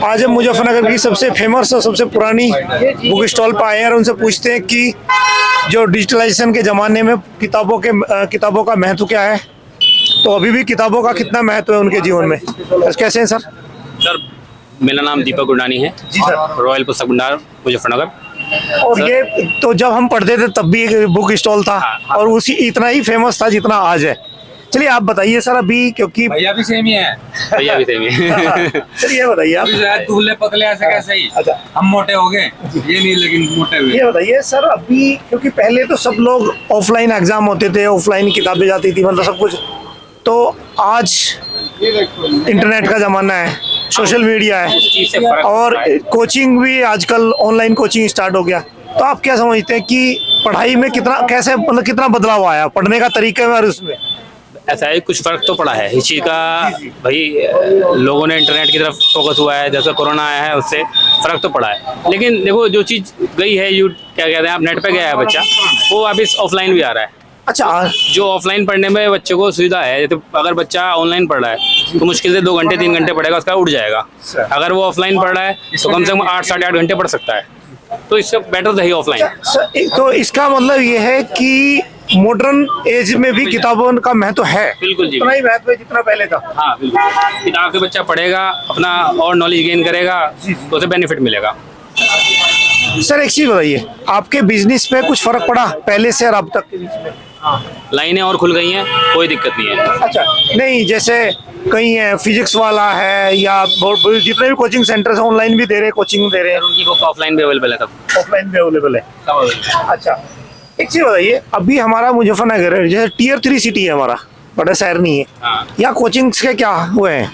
आज हम मुजफ्फरनगर की सबसे फेमस और सबसे पुरानी बुक स्टॉल पर आए हैं और उनसे पूछते हैं कि जो डिजिटलाइजेशन के ज़माने में किताबों का महत्व क्या है। तो अभी भी किताबों का कितना महत्व है उनके जीवन में। कैसे हैं सर? सर मेरा नाम दीपक गुरनानी है जी सर। रॉयल पुस्तक भंडार मुजफ्फरनगर। और ये तो जब हम पढ़ते थे तब भी एक बुक स्टॉल था और उसी इतना ही फेमस था जितना आज है। चलिए आप बताइए सर अभी, क्योंकि भैया भी सेम ही है। भैया भी सेम है। चलिए बताइए आप। दूल्हे पतले ऐसे कैसे ही। अच्छा। हम मोटे हो गए ये नहीं, लेकिन मोटे हुए। ये बताइए सर अभी, क्योंकि पहले तो सब लोग ऑफलाइन एग्जाम होते थे, ऑफलाइन किताबें जाती थी, मतलब सब कुछ। तो आज इंटरनेट का ज़माना है, सोशल मीडिया है और कोचिंग भी आजकल ऑनलाइन कोचिंग स्टार्ट हो गया। तो आप क्या समझते हैं कि पढ़ाई में कितना बदलाव आया पढ़ने का तरीके में और उसमें? ऐसा है, कुछ फर्क तो पड़ा है इस चीज़ का भाई। लोगों ने इंटरनेट की तरफ फोकस हुआ है, जैसे कोरोना आया है उससे फर्क तो पड़ा है। लेकिन देखो जो चीज़ गई है, क्या कहते हैं, आप नेट पे गया है बच्चा, वो वापस ऑफलाइन भी आ रहा है। अच्छा, जो ऑफलाइन पढ़ने में बच्चे को सुविधा है, जैसे अगर बच्चा ऑनलाइन पढ़ रहा है तो मुश्किल से 2 घंटे 3 घंटे पढ़ेगा, उसका उठ जाएगा। अगर वो ऑफलाइन पढ़ रहा है तो कम से कम 8 साढ़े 8 घंटे पढ़ सकता है। तो इससे बेटर रही ऑफलाइन। तो इसका मतलब ये है कि मॉडर्न एज में भी किताबों का महत्व है। बिल्कुल जी, उतना ही महत्व है जितना पहले था। हाँ बिल्कुल। किताब से बच्चा पढ़ेगा, अपना और नॉलेज गेन करेगा तो उसे बेनिफिट मिलेगा। सर एक चीज बताइए, आपके बिजनेस पे कुछ फर्क पड़ा पहले से और अब तक के बीच में? लाइनें और खुल गई हैं, कोई दिक्कत नहीं है। अच्छा, नहीं जैसे कहीं है फिजिक्स वाला है या जितने भी कोचिंग सेंटर्स ऑनलाइन भी दे रहे, कोचिंग दे रहे हैं, उनकी बुक ऑफलाइन भी अवेलेबल है, सब ऑफलाइन भी अवेलेबल है। सब अवेलेबल है। अच्छा, एक चीज बताइए, अभी हमारा मुजफ्फरनगर है, जैसे टियर 3 सिटी है हमारा, बड़ा शहर नहीं है, हाँ। यहाँ कोचिंग्स के क्या हुए हैं?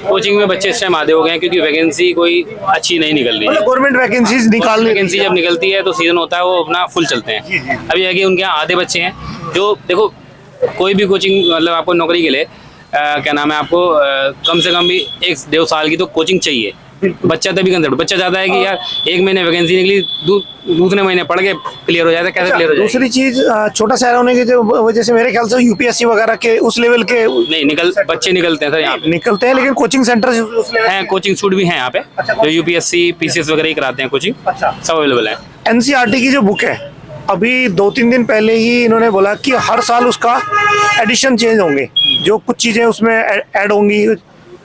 कोचिंग में बच्चे इस टाइम आधे हो गए हैं क्योंकि वैकेंसी कोई अच्छी नहीं निकल रही है। मतलब गवर्नमेंट वैकेंसीज निकालने वैकेंसी जब निकलती है तो सीजन होता है, वो अपना फुल चलते हैं। अभी है कि उनके यहाँ आधे बच्चे हैं जो, देखो कोई भी कोचिंग मतलब आपको नौकरी के लिए क्या नाम है, आपको कम से कम भी 1-1.5 साल की तो कोचिंग चाहिए। बच्चा तभी कंसेप्ट, बच्चा चाहता है कि यार 1 महीने वैकेंसी निकली, दूसरे महीने पढ़ के क्लियर हो जाता है। कैसे क्लियर हो जाएगा? दूसरी चीज, छोटा शहर होने की वजह से मेरे ख्याल से यूपीएससी वगैरह के उस लेवल के नहीं बच्चे निकलते हैं सर यहाँ पे। निकलते हैं, लेकिन कोचिंग सेंटर हैं, कोचिंग इंस्टीट्यूट भी हैं यहाँ पे जो यूपीएससी पीसीएस वगैरह ही कराते हैं कोचिंग। अच्छा। सब अवेलेबल है। एनसीईआरटी की जो बुक है, अभी 2-3 दिन पहले ही इन्होंने बोला कि हर साल उसका एडिशन चेंज होंगे, जो कुछ चीजें उसमें ऐड होंगी।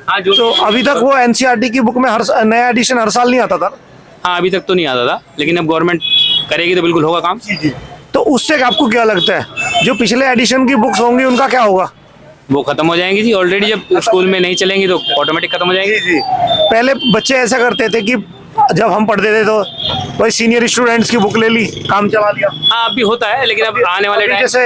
हाँ, जो तो अभी तक वो एनसीईआरटी की बुक में नया एडिशन हर साल नहीं आता था। हाँ, अभी तक तो नहीं आता था, लेकिन अब गवर्नमेंट करेगी तो बिल्कुल होगा काम। तो उससे आपको क्या लगता है, जो पिछले एडिशन की बुक्स होंगी उनका क्या होगा? वो खत्म हो जाएंगी जी। ऑलरेडी जब स्कूल में नहीं चलेंगी तो ऑटोमेटिक खत्म हो जाएंगी। जी। पहले बच्चे ऐसा करते थे कि जब हम पढ़ते थे तो वही सीनियर स्टूडेंट्स की बुक ले ली, काम चला लिया। हाँ, अभी होता है, लेकिन अब आने वाले टाइम जैसे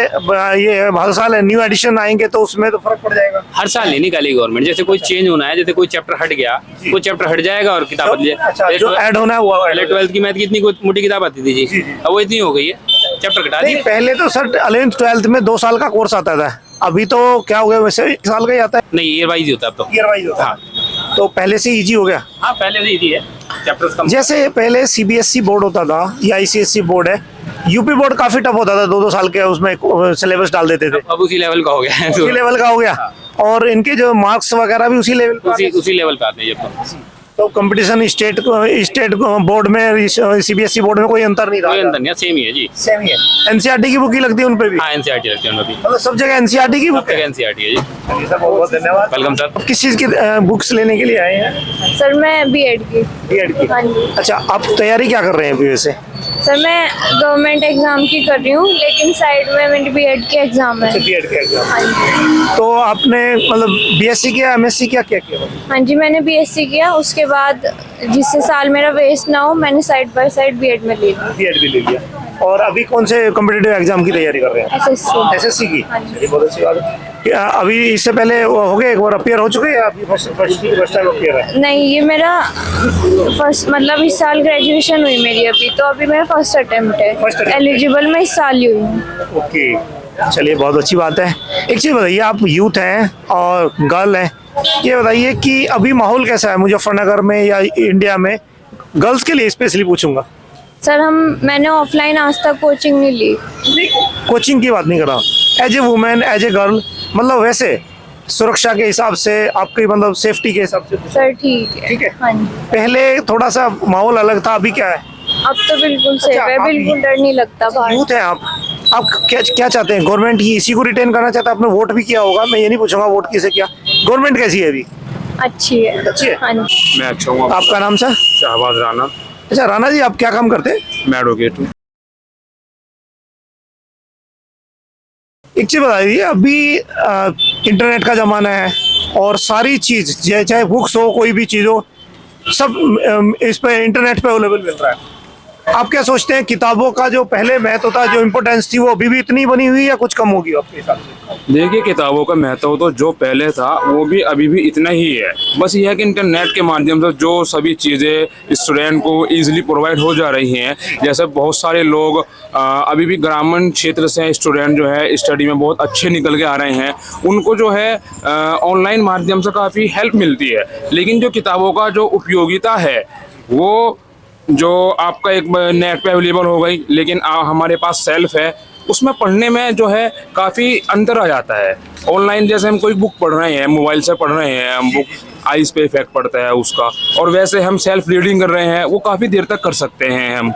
ये हर साल न्यू एडिशन आएंगे तो उसमें तो फर्क पड़ जाएगा। हर साल नहीं निकाली गवर्नमेंट। जैसे कोई चेंज होना है, जैसे कोई चैप्टर हट गया, कोई चैप्टर हट जाएगा और किताब बदल जाएगी। अच्छा, जो ऐड होना है वो पहले 12th की मैथ की इतनी मोटी किताब आती थी जी, अब वो इतनी हो गई है, चैप्टर घटा नहीं, दी। पहले तो सर 11th 12th में 2 साल का कोर्स आता था, अभी तो क्या हो गया, वैसे 1 साल का ही आता है। नहीं, ईयर वाइज ही होता है अब तो। ईयर वाइज होता है, तो पहले से इजी हो गया। हाँ, पहले से इजी है, चैप्टर्स कम। जैसे पहले सीबीएसई बोर्ड होता था या आईसीएसई बोर्ड है, यूपी बोर्ड काफी टफ होता था, 2-2 साल के उसमें सिलेबस डाल देते थे। अब उसी लेवल का हो गया है, उसी लेवल का हो गया, और इनके जो मार्क्स वगैरह भी उसी लेवल पे उसी लेवल पे आते हैं जब तो कंपटीशन स्टेट बोर्ड में सीबीएसई बोर्ड में कोई अंतर नहीं कोई रहा। अंतर नहीं है, सेम ही है जी। सेम ही है। एनसीईआरटी की बुक ही लगती है उन पे भी? हाँ, एनसीईआरटी लगती है उनमें भी, मतलब सब जगह एनसीईआरटी की बुक है? एनसीईआरटी है जी। सर बहुत बहुत धन्यवाद। Welcome sir. किस चीज की बुक्स लेने के लिए आए हैं? सर मैं बीएड की। बीएड की? हाँ जी। अच्छा, आप तैयारी क्या कर रहे हैं अभी वैसे? सर मैं गवर्नमेंट एग्जाम की कर रही हूँ, लेकिन साइड में मेरी बीएड की एग्जाम है। बीएड के एग्जाम। हाँ जी। तो आपने मतलब बीएससी किया, एमएससी किया, क्या किया? हाँ जी, मैंने बीएससी किया, उसके बाद जिससे साल मेरा वेस्ट ना हो, मैंने साइड बाय साइड बीएड में ले ली। बीएड भी ले लिया। और अभी कौन से कॉम्पिटिटिव एग्जाम की तैयारी कर रहे हैं? एसएससी। एसएससी की? हाँ जी। चलिए, बहुत अच्छी बात है। क्या अभी इससे पहले हो गए, एक बार अपियर हो चुके हैं या अभी फर्स्ट टाइम अपियर है? नहीं, ये मेरा फर्स्ट, मतलब इस साल ग्रेजुएशन हुई मेरी अभी, तो अभी मेरा फर्स्ट अटेम्प्ट First है। attempt। एलिजिबल मैं इस साल ही हुई हूँ। ओके, चलिए बहुत अच्छी बात है। एक चीज़ बताइए, आप यूथ हैं और गर्ल हैं, ये बताइए कि अभी माहौल कैसा है मुजफ्फरनगर में या इंडिया में, गर्ल्स के लिए स्पेशली पूछूंगा। सर मैंने ऑफलाइन आज तक कोचिंग नहीं ली। कोचिंग की बात नहीं कर रहा, as a women, as a girl, मतलब वैसे सुरक्षा के हिसाब से, आपकी मतलब सेफ्टी के हिसाब से? सर ठीक है। ठीक है। हाँ जी। पहले थोड़ा सा माहौल अलग था, अभी क्या है? अब तो बिल्कुल सेफ है, आप बिल्कुल डर नहीं लगता बाहर। यूथ है आप क्या क्या चाहते हैं? गवर्नमेंट की इसी को रिटेन करना चाहते हैं? आपने वोट भी किया होगा, मैं ये नहीं पूछूंगा वोट किसे किया। गवर्नमेंट कैसी है अभी? अच्छी है। अच्छी है। हाँ जी। मैं अच्छा हूँ। आपका नाम सर? शहबाज राना। अच्छा राणा जी, आप क्या काम करते हैं? मैं एडवोकेट हूँ। एक चीज बता दीजिए, अभी इंटरनेट का जमाना है और सारी चीज चाहे बुक्स हो, कोई भी चीज हो, सब इस पे इंटरनेट पे अवेलेबल मिल रहा है। आप क्या सोचते हैं, किताबों का जो पहले महत्व था, जो इम्पोर्टेंस थी, वो अभी भी इतनी बनी हुई है या कुछ कम होगी आपके हिसाब से? देखिए, किताबों का महत्व तो जो पहले था वो भी अभी भी इतना ही है। बस ये है कि इंटरनेट के माध्यम से जो सभी चीज़ें स्टूडेंट को इजीली प्रोवाइड हो जा रही हैं, जैसे बहुत सारे लोग अभी भी ग्रामीण क्षेत्र से स्टूडेंट जो है स्टडी में बहुत अच्छे निकल के आ रहे हैं, उनको जो है ऑनलाइन माध्यम से काफ़ी हेल्प मिलती है। लेकिन जो किताबों का जो उपयोगिता है वो जो आपका एक नेट पे अवेलेबल हो गई, लेकिन हमारे पास सेल्फ है, उसमें पढ़ने में जो है काफ़ी अंतर आ जाता है। ऑनलाइन जैसे हम कोई बुक पढ़ रहे हैं, मोबाइल से पढ़ रहे हैं हम बुक, आइज़ पे इफेक्ट पड़ता है उसका, और वैसे हम सेल्फ रीडिंग कर रहे हैं वो काफ़ी देर तक कर सकते हैं हम।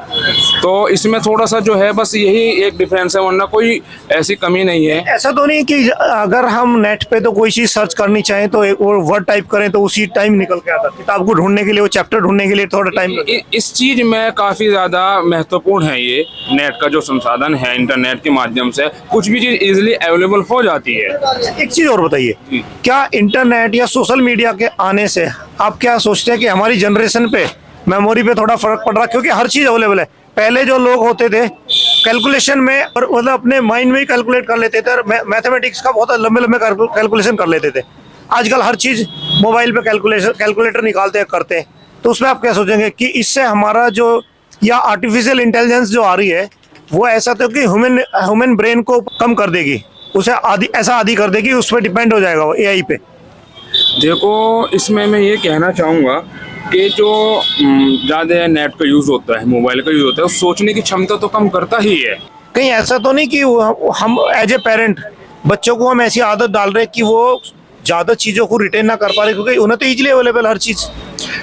तो इसमें थोड़ा सा जो है बस यही एक डिफरेंस है, वरना कोई ऐसी कमी नहीं है। ऐसा तो नहीं कि अगर हम नेट पे तो कोई चीज सर्च करनी चाहें तो एक वो वर्ड टाइप करें तो उसी टाइम निकल के आता है? किताब को ढूंढने के लिए, वो चैप्टर ढूंढने के लिए थोड़ा टाइम लगता है। इस चीज़ में काफ़ी ज़्यादा महत्वपूर्ण है ये नेट का जो संसाधन है। इंटरनेट के माध्यम से कुछ भी चीज़ इजीली अवेलेबल हो जाती है। एक चीज और बताइए, क्या इंटरनेट या सोशल मीडिया के आने से आप क्या सोचते हैं कि हमारी जनरेशन पे मेमोरी पे थोड़ा फर्क पड़ रहा है? क्योंकि हर चीज अवेलेबल है। पहले जो लोग होते थे कैलकुलेशन में और मतलब अपने माइंड में ही कैलकुलेट कर लेते थे और मैथमेटिक्स का बहुत लंबे लंबे कैलकुलेशन कर लेते थे। आजकल हर चीज मोबाइल पे कैलकुलेटर निकालते हैं, करते हैं। तो उसमें आप क्या सोचेंगे कि इससे हमारा जो या आर्टिफिशियल इंटेलिजेंस जो आ रही है वो ऐसा तो कि ह्यूमन ब्रेन को कम कर देगी, उसे ऐसा आदी कर देगी, उस पर डिपेंड हो जाएगा वो एआई पे? देखो, इसमें मैं ये कहना चाहूँगा कि जो ज़्यादा नेट का यूज़ होता है, मोबाइल का यूज़ होता है, सोचने की क्षमता तो कम करता ही है। कहीं ऐसा तो नहीं कि हम एज ए पेरेंट बच्चों को हम ऐसी आदत डाल रहे कि वो ज़्यादा चीज़ों को रिटेन ना कर पा रहे, क्योंकि उन्हें तो इजीली अवेलेबल हर चीज़।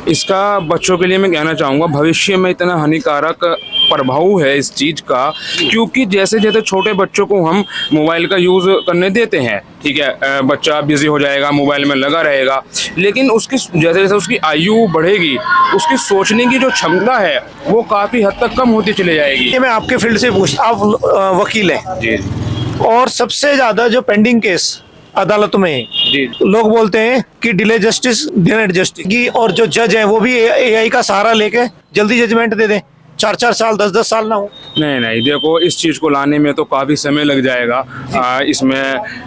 इसका बच्चों के लिए मैं कहना चाहूँगा भविष्य में इतना हानिकारक प्रभाव है इस चीज़ का, क्योंकि जैसे जैसे छोटे बच्चों को हम मोबाइल का यूज़ करने देते हैं, ठीक है, बच्चा बिजी हो जाएगा, मोबाइल में लगा रहेगा, लेकिन उसकी जैसे जैसे उसकी आयु बढ़ेगी, उसकी सोचने की जो क्षमता है वो काफ़ी हद तक कम होती चली जाएगी। ये मैं आपके फील्ड से पूछता, आप वकील हैं जी और सबसे ज़्यादा जो पेंडिंग केस अदालतों में जी। लोग बोलते हैं कि डिले जस्टिस डिनाइड जस्टिस की, और जो जज है वो भी एआई का सहारा लेके जल्दी जजमेंट दे दें, 4-4 साल 10-10 साल ना हो। नहीं नहीं, देखो, इस चीज़ को लाने में तो काफ़ी समय लग जाएगा इसमें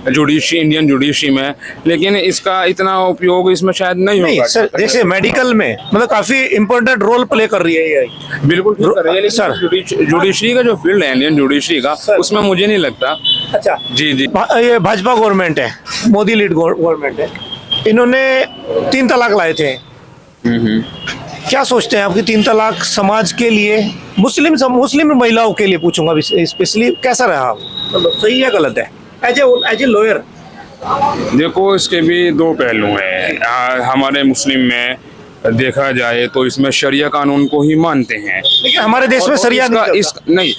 इंडियन जुडिशरी में, लेकिन इसका इतना उपयोग इसमें शायद नहीं नहीं होगा। सर, जैसे मेडिकल में मतलब काफी इम्पोर्टेंट रोल प्ले कर रही है एआई। बिल्कुल ठीक कर रही है, लेकिन सर, जुडिशरी का जो फील्ड है इंडियन जुडिशरी का, उसमें मुझे नहीं लगता। अच्छा जी जी। ये भाजपा गवर्नमेंट है, मोदी लीड गवर्नमेंट है, इन्होंने 3 तलाक लाए थे। क्या सोचते हैं आपकी 3 तलाक समाज के लिए, मुस्लिम महिलाओं के लिए पूछूंगा स्पेशली, कैसा रहा? मतलब सही है गलत है एज ए लॉयर? देखो, इसके भी 2 पहलू हैं। हमारे मुस्लिम में देखा जाए तो इसमें शरिया कानून को ही मानते हैं, लेकिन हमारे देश में शरिया नहीं,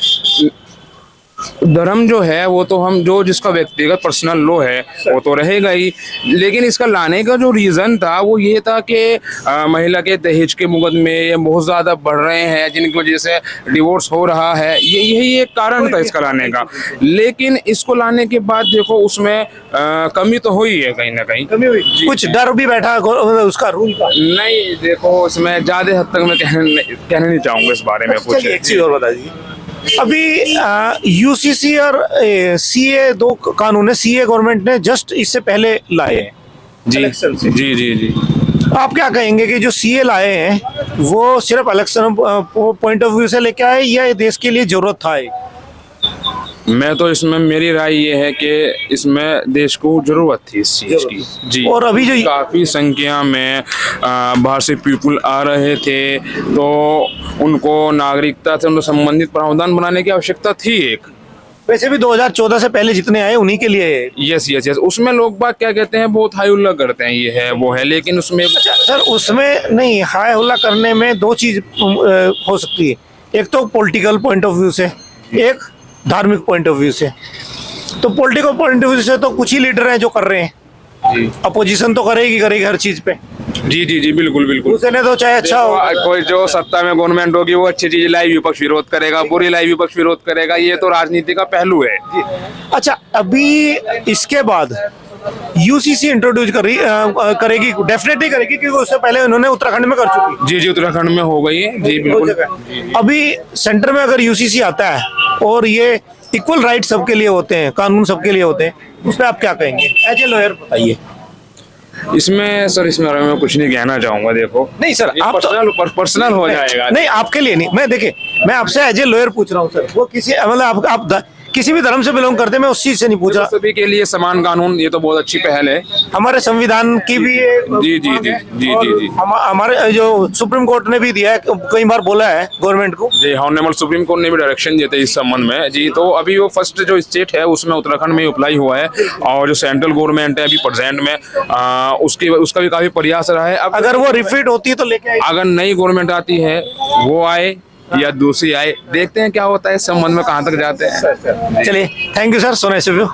धर्म जो है वो तो हम जो जिसका व्यक्तिगत पर्सनल लॉ है वो तो रहेगा ही, लेकिन इसका लाने का जो रीज़न था वो ये था कि महिला के दहेज के मुकदमे बहुत ज़्यादा बढ़ रहे हैं, जिनकी वजह से डिवोर्स हो रहा है, यही एक कारण था इसका लाने का। लेकिन इसको लाने के बाद देखो उसमें कमी तो हुई है, कहीं ना कहीं कमी हुई, कुछ डर भी बैठा उसका रूल का। नहीं, देखो, इसमें ज़्यादा हद तक मैं कहने नहीं चाहूँगा इस बारे में कुछ। एक चीज़ और बता दीजिए, अभी यूसीसी और सीए 2 कानून है, सीए गवर्नमेंट ने जस्ट इससे पहले लाए हैं जी इलेक्शन से। जी जी जी। आप क्या कहेंगे कि जो सीए लाए हैं वो सिर्फ इलेक्शन पॉइंट ऑफ व्यू से लेके आए या देश के लिए जरूरत था? मैं तो इसमें मेरी राय ये है कि इसमें देश को जरूरत थी इस चीज़ की। जी। और अभी जो काफ़ी संख्या में बाहर से पीपल आ रहे थे, तो उनको नागरिकता से उनको संबंधित प्रावधान बनाने की आवश्यकता थी एक। वैसे भी 2014 से पहले जितने आए उन्हीं के लिए है। यस यस यस, उसमें लोग बाग क्या कहते हैं, बहुत हाई उल्ला करते हैं, ये है वो है, लेकिन उसमें अच्छा सर, उसमें नहीं, हाय हुल्ला करने में दो चीज हो सकती है, एक तो पॉलिटिकल पॉइंट ऑफ व्यू से, एक धार्मिक पॉइंट ऑफ व्यू से। तो पॉलिटिकल पॉइंट ऑफ व्यू से तो कुछ ही लीडर हैं जो कर रहे हैं, जी अपोजिशन तो करेगी हर चीज पे, जी जी जी बिल्कुल बिल्कुल। उसने तो चाहे अच्छा हो, कोई जो सत्ता में गवर्नमेंट होगी वो अच्छी चीज लाई विपक्ष विरोध करेगा, बुरी लाई विपक्ष विरोध करेगा, ये तो राजनीति का पहलू है। अच्छा अभी इसके बाद यूसीसी इंट्रोड्यूस करेगी, डेफिनेटली करेगी, क्योंकि उससे पहले उन्होंने उत्तराखंड में कर चुकी। जी जी, उत्तराखंड में हो गई है जी बिल्कुल। अभी सेंटर में अगर यूसीसी आता है और ये इक्वल राइट सबके लिए होते हैं, कानून सबके लिए होते हैं, उसमें आप क्या कहेंगे एज ए लॉयर, बताइए। इसमें सर, इसमें मैं कुछ नहीं कहना चाहूंगा। देखो नहीं सर, ये आप पर्सनल हो जाएगा। नहीं, आपके लिए नहीं, मैं देखिए, मैं आपसे एज ए लॉयर पूछ रहा हूँ सर, वो किसी मतलब आप किसी भी धर्म से बिलोंग करते हैं, मैं उस चीज से नहीं पूछ रहा। सभी के लिए समान कानून, ये तो बहुत अच्छी पहल है। हमारे संविधान की भी ये जी जी जी जी जी जी हमारे जो सुप्रीम कोर्ट ने भी दिया है, कई बार बोला है गवर्नमेंट को। जी, ऑनरेबल सुप्रीम कोर्ट ने भी डायरेक्शन दिए थे इस संबंध में जी। तो अभी वो फर्स्ट जो स्टेट है उसमें उत्तराखंड में अप्लाई हुआ है, और जो सेंट्रल गवर्नमेंट है अभी प्रेजेंट में उसका भी काफी प्रयास रहा है। अब अगर वो रिफिट होती है तो लेके आएगी। अगर नई गवर्नमेंट आती है, वो आए या दूसरी आए, देखते हैं क्या होता है, इस संबंध में कहाँ तक जाते हैं। चलिए, thank you sir, so nice of you.